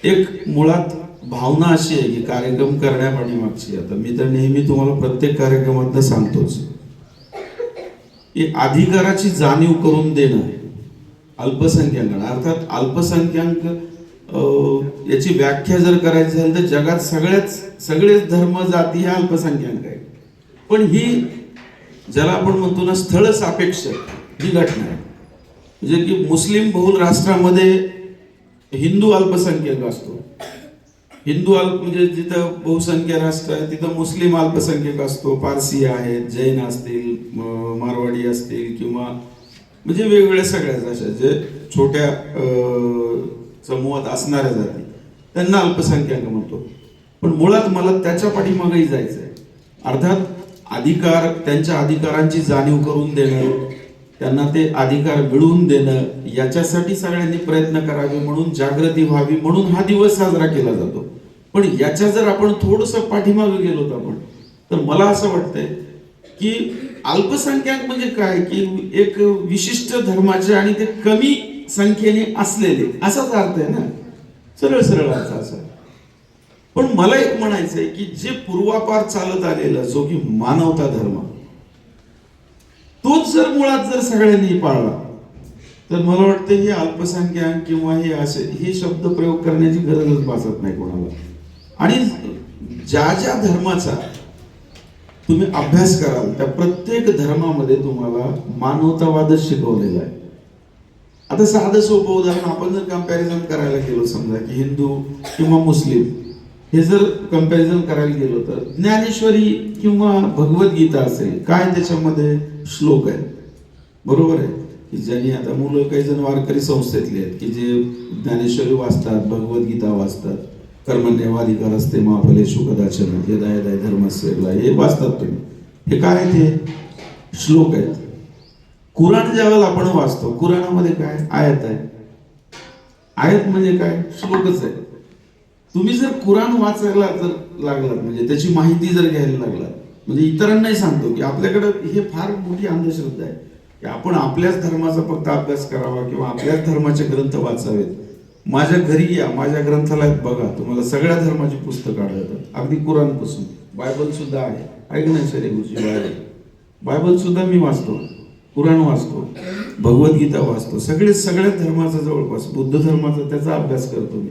एक मुळात भावना अशी आहे की कार्यक्रम करण्यापाठीमागची, आता मी तर नेहमी तुम्हाला प्रत्येक कार्यक्रमात सांगतोच की अधिकाराची जाणीव करून देणं अल्पसंख्याकांना, अर्थात अल्पसंख्याक याची व्याख्या जर करायची झाली तर जगात सगळेच धर्म जाती ह्या अल्पसंख्याक आहे. पण ही ज्याला आपण म्हणतो ना स्थळ सापेक्ष ही घटना आहे. म्हणजे की मुस्लिम बहुल राष्ट्रामध्ये हिंदू अल्पसंख्याक असतो, म्हणजे जिथं बहुसंख्य राष्ट्र आहे तिथं मुस्लिम अल्पसंख्याक असतो, पारसी आहेत, जैन असतील, मारवाडी असतील किंवा म्हणजे वेगवेगळ्या सगळ्याच अशा जे छोट्या समूहात असणाऱ्या जाती त्यांना अल्पसंख्याक म्हणतो. पण मुळात मला त्याच्या पाठीमागेही जायचं आहे. अर्थात अधिकार, त्यांच्या अधिकारांची जाणीव करून देणं, त्यांना ते अधिकार मिळवून देणं, याच्यासाठी सगळ्यांनी प्रयत्न करावे, म्हणून जागृती व्हावी म्हणून हा दिवस साजरा केला जातो. पण याच्या जर आपण थोडंसं पाठीमागे गेलो आपण तर मला असं वाटतंय की अल्पसंख्याक म्हणजे काय की एक विशिष्ट धर्माचे आणि ते कमी संख्येने असलेले असाच अर्थ आहे ना, सरळ सरळ अर्थ असा. पण मला एक म्हणायचंय की जे पूर्वापार चालत आलेला जो की मानवता धर्म, तोच जर मुळात जर सगळ्यांनी पाळला तर मला वाटतं हे अल्पसंख्याक किंवा हे असे हे शब्द प्रयोग करण्याची गरजच भासत नाही कोणाला. आणि ज्या ज्या धर्माचा तुम्ही अभ्यास कराल त्या प्रत्येक धर्मामध्ये तुम्हाला मानवतावादच शिकवलेला आहे. आता साधं सोपं उदाहरण आपण जर कंपॅरिझन करायला गेलो, समजा की हिंदू किंवा मुस्लिम हे जर कंपॅरिझन करायला गेलो तर ज्ञानेश्वरी किंवा भगवद्गीता असेल, काय त्याच्यामध्ये श्लोक आहेत, बरोबर आहे की ज्यांनी आता मुलं काही जण वारकरी संस्थेतले आहेत की जे ज्ञानेश्वरी वाचतात, भगवद्गीता वाचतात, कर्मण्येवाधिकार असते मा फलेषु कदाचन यदा यदा धर्मस्य, हे वाचतात तुम्ही. हे काय ते श्लोक आहेत. कुराण ज्यावेळेला आपण वाचतो, कुराणामध्ये काय आयत आहे. आयत म्हणजे काय, श्लोकच आहे. तुम्ही जर कुराण वाचायला जर लागलात, म्हणजे त्याची माहिती जर घ्यायला लागलात, म्हणजे इतरांनाही सांगतो की आपल्याकडे हे फार मोठी अंधश्रद्धा आहे की आपण आपल्याच धर्माचा फक्त अभ्यास करावा किंवा आपल्याच धर्माचे ग्रंथ वाचावेत. माझ्या घरी या, माझ्या ग्रंथालयात बघा, तुम्हाला सगळ्या धर्माची पुस्तकं आढळतात, अगदी कुराण पासून. बायबल सुद्धा आहे, ऐकण्याचे गुरुजी बायबल सुद्धा मी वाचतो, कुराण वाचतो, भगवद्गीता वाचतो, सगळ्या धर्माचा जवळपास, बुद्ध धर्माचा त्याचा अभ्यास करतो मी.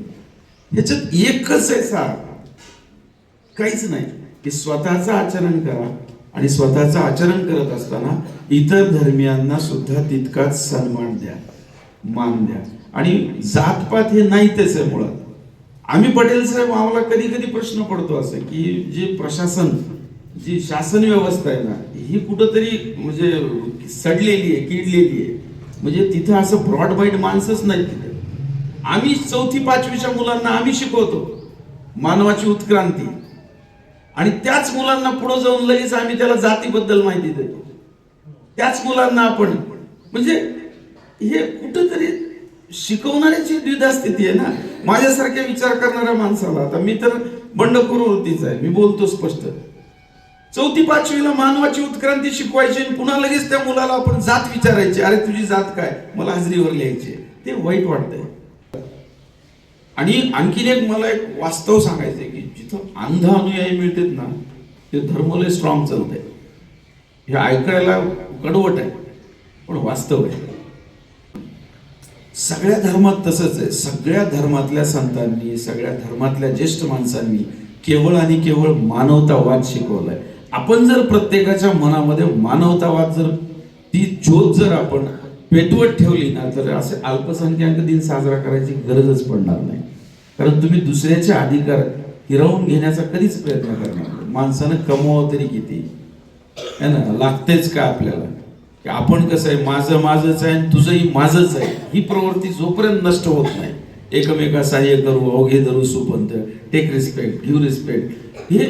ह्याच्यात एकच आहे सार, काहीच नाही की स्वतःचं आचरण करा आणि स्वतःचं आचरण करत असताना इतर धर्मियांना सुद्धा तितकाच सन्मान द्या, मान द्या. आणि जातपात हे नाही त्याच आहे मुळात. आम्ही पटेल साहेब, आम्हाला कधी कधी प्रश्न पडतो असं की जे प्रशासन, जी शासन व्यवस्था आहे ना, ही कुठंतरी म्हणजे सडलेली आहे, किडलेली आहे. म्हणजे तिथं असं ब्रॉड माइंड माणसंच नाही तिथे. आम्ही 4थी 5वीच्या मुलांना आम्ही शिकवतो मानवाची उत्क्रांती, आणि त्याच मुलांना पुढे जाऊन लगेच आम्ही त्याला जातीबद्दल माहिती देतो. त्याच मुलांना आपण, म्हणजे हे कुठंतरी शिकवणाऱ्याची द्विधा स्थिती आहे ना. माझ्यासारख्या विचार करणाऱ्या माणसाला, आता मी तर बंडखोर वृत्तीचा आहे, मी बोलतो स्पष्ट. 4थी 5वीला मानवाची उत्क्रांती शिकवायची आणि पुन्हा लगेच त्या मुलाला आपण जात विचारायची, अरे तुझी जात काय, मला हाजरीवर लिहायची. ते वाईट वाटतंय. आणि आणखीन एक मला एक वास्तव सांगायचंय की जिथं अंध अनुयायी मिळतात ना, ते धर्म लय स्ट्रॉंग चालतंय. हे ऐकायला कडवट आहे पण वास्तव आहे. सगळ्या धर्मात तसंच आहे. सगळ्या धर्मातल्या संतांनी, सगळ्या धर्मातल्या ज्येष्ठ माणसांनी केवळ आणि केवळ मानवतावाद शिकवलाय. आपण जर प्रत्येकाच्या मनामध्ये मानवतावाद जर ती ज्योत जर आपण पेटवत ठेवली ना, तर असे अल्पसंख्याक दिन साजरा करायची गरजच पडणार नाही. कारण तुम्ही दुसऱ्याचे अधिकार हिरावून घेण्याचा कधीच प्रयत्न करणार नाही. माणसानं कमवावं तरी किती है ना, लागतेच का आपल्याला की आपण कसं आहे, माझंच आहे आणि तुझंही माझंच आहे, ही प्रवृत्ती जोपर्यंत नष्ट होत नाही, एकमेका सहाय्य करू, अवघे धरू सुपंथ, टेक रिस्पेक्ट, गिव्ह रिस्पेक्ट, हे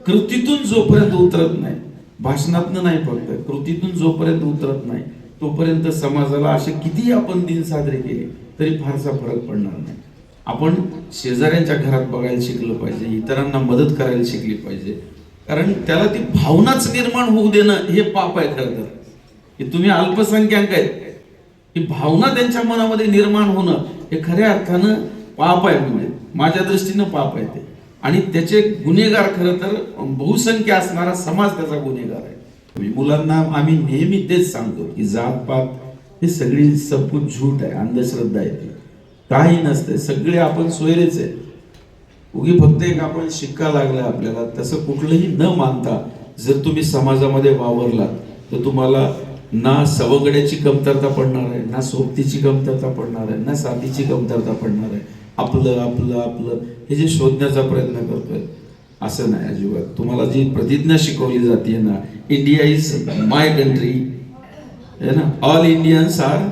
कृतीतून जोपर्यंत उतरत नाही, भाषणातनं नाही फक्त, कृतीतून जोपर्यंत उतरत नाही, तोपर्यंत समाजाला असे कितीही आपण दिन साजरे केले तरी फारसा फरक पडणार नाही. आपण शेजाऱ्यांच्या घरात बघायला शिकलं पाहिजे, इतरांना मदत करायला शिकली पाहिजे. कारण त्याला ती भावनाच निर्माण होऊ देणं हे पाप आहे खरं तर. की तुम्ही अल्पसंख्याक आहेत, ही भावना त्यांच्या मनामध्ये निर्माण होणं हे खऱ्या अर्थानं पाप आहे, म्हणजे माझ्या दृष्टीनं पाप आहे ते. आणि त्याचे गुन्हेगार खरं तर बहुसंख्य असणारा समाज त्याचा गुन्हेगार आहे. मुलांना आम्ही नेहमी तेच सांगतो की जातपात हे सगळी सबकुछ झूट आहे, अंधश्रद्धा आहे ती. काही नसते, सगळे आपण सोयरेच आहे. उगी फक्त एक आपण शिक्का लागलाय आपल्याला, तसं कुठलंही न मानता जर तुम्ही समाजामध्ये वावरलात तर तुम्हाला ना सवंगड्याची कमतरता पडणार आहे, ना सोबतीची कमतरता पडणार आहे, ना साथीची कमतरता पडणार आहे. आपलं आपलं आपलं हे जे शोधण्याचा प्रयत्न करतोय असं नाही अजिबात. तुम्हाला जी प्रतिज्ञा शिकवली जाते ना, इंडिया इज माय कंट्री, है ना, ऑल इंडियन्स आर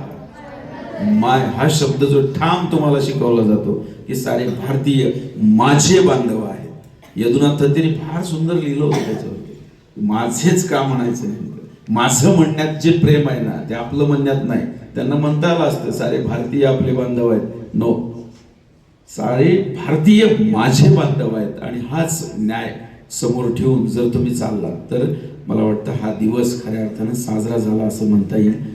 माय, हा शब्द जो ठाम तुम्हाला शिकवला जातो की सारे भारतीय माझे बांधव आहेत. यदुनाथ थत्तेने फार सुंदर लिहिलं होतं त्याच्यावरती. माझेच का म्हणायचं नाही, माझं म्हणण्यात जे प्रेम आहे ना ते आपलं म्हणण्यात नाही. त्यांना म्हणता आलं असतं सारे भारतीय आपले बांधव आहेत, नो, सारे भारतीय माझे बांधव आहेत. आणि हाच न्याय समोर ठेवून जर तुम्ही चाललात तर मला वाटतं हा दिवस खऱ्या अर्थानं साजरा झाला असं म्हणता येईल.